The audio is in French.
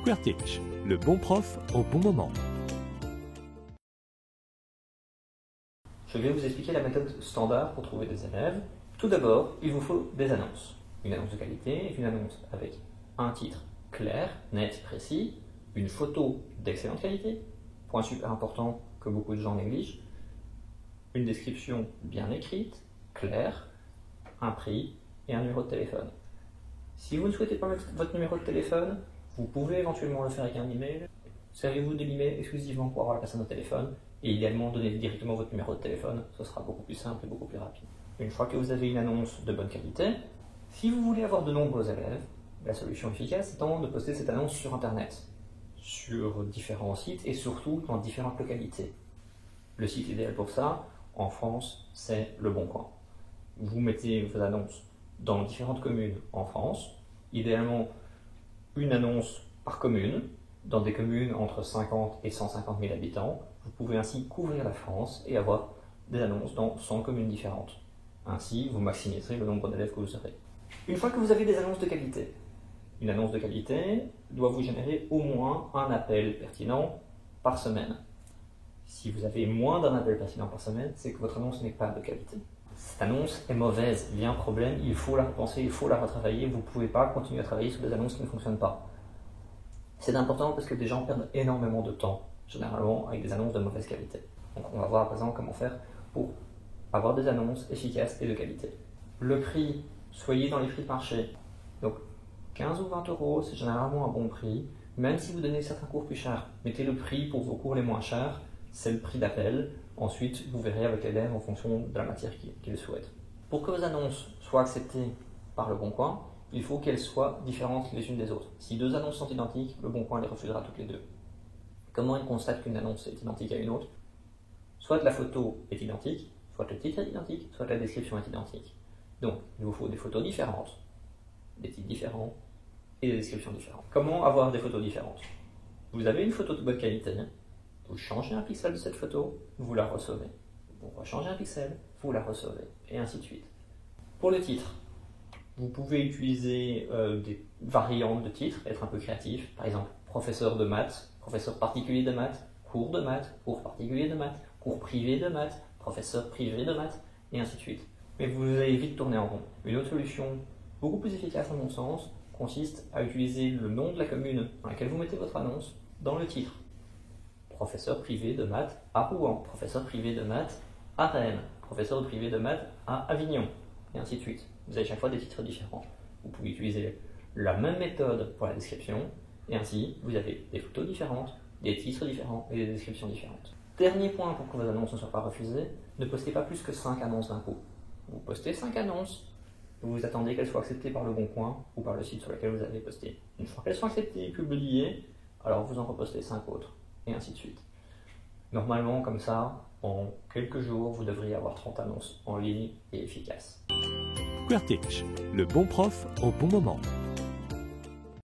QWERTY, le bon prof au bon moment. Je vais vous expliquer la méthode standard pour trouver des élèves. Tout d'abord, il vous faut des annonces. Une annonce de qualité est une annonce avec un titre clair, net, précis, une photo d'excellente qualité, point super important que beaucoup de gens négligent, une description bien écrite, claire, un prix et un numéro de téléphone. Si vous ne souhaitez pas mettre votre numéro de téléphone, vous pouvez éventuellement le faire avec un email. Servez-vous de l'email exclusivement pour avoir la personne au téléphone et idéalement donnez directement votre numéro de téléphone, ce sera beaucoup plus simple et beaucoup plus rapide. Une fois que vous avez une annonce de bonne qualité, si vous voulez avoir de nombreux élèves, la solution efficace étant de poster cette annonce sur Internet, sur différents sites et surtout dans différentes localités. Le site idéal pour ça, en France, c'est Le Bon Coin. Vous mettez vos annonces dans différentes communes en France, idéalement une annonce par commune, dans des communes entre 50 et 150 000 habitants. Vous pouvez ainsi couvrir la France et avoir des annonces dans 100 communes différentes. Ainsi, vous maximiserez le nombre d'élèves que vous aurez. Une fois que vous avez des annonces de qualité, une annonce de qualité doit vous générer au moins un appel pertinent par semaine. Si vous avez moins d'un appel pertinent par semaine, c'est que votre annonce n'est pas de qualité. Cette annonce est mauvaise, il y a un problème, il faut la repenser, il faut la retravailler, vous ne pouvez pas continuer à travailler sur des annonces qui ne fonctionnent pas. C'est important parce que des gens perdent énormément de temps, généralement avec des annonces de mauvaise qualité. Donc on va voir à présent comment faire pour avoir des annonces efficaces et de qualité. Le prix, soyez dans les prix de marché. Donc 15 ou 20 euros, c'est généralement un bon prix. Même si vous donnez certains cours plus chers, mettez le prix pour vos cours les moins chers, c'est le prix d'appel. Ensuite, vous verrez avec l'élève en fonction de la matière qu'il souhaite. Pour que vos annonces soient acceptées par Le Bon Coin, il faut qu'elles soient différentes les unes des autres. Si deux annonces sont identiques, Le Bon Coin les refusera toutes les deux. Comment il constate qu'une annonce est identique à une autre? Soit la photo est identique, soit le titre est identique, soit la description est identique. Donc, il vous faut des photos différentes, des titres différents et des descriptions différentes. Comment avoir des photos différentes? Vous avez une photo de bonne qualité, vous changez un pixel de cette photo, vous la recevez. Vous rechangez un pixel, vous la recevez, et ainsi de suite. Pour le titre, vous pouvez utiliser des variantes de titres, être un peu créatif. Par exemple, professeur de maths, professeur particulier de maths, cours particulier de maths, cours privé de maths, professeur privé de maths, et ainsi de suite. Mais vous allez vite tourner en rond. Une autre solution, beaucoup plus efficace à mon sens, consiste à utiliser le nom de la commune dans laquelle vous mettez votre annonce dans le titre. Professeur privé de maths à Rouen, professeur privé de maths à Rennes, professeur privé de maths à Avignon, et ainsi de suite. Vous avez chaque fois des titres différents. Vous pouvez utiliser la même méthode pour la description, et ainsi vous avez des photos différentes, des titres différents et des descriptions différentes. Dernier point pour que vos annonces ne soient pas refusées, ne postez pas plus que 5 annonces d'un coup. Vous postez 5 annonces, vous attendez qu'elles soient acceptées par Le Bon Coin ou par le site sur lequel vous avez posté. Une fois qu'elles sont acceptées et publiées, alors vous en repostez 5 autres, et ainsi de suite. Normalement, comme ça, en quelques jours, vous devriez avoir 30 annonces en ligne et efficaces. QWERTY, le bon prof au bon moment.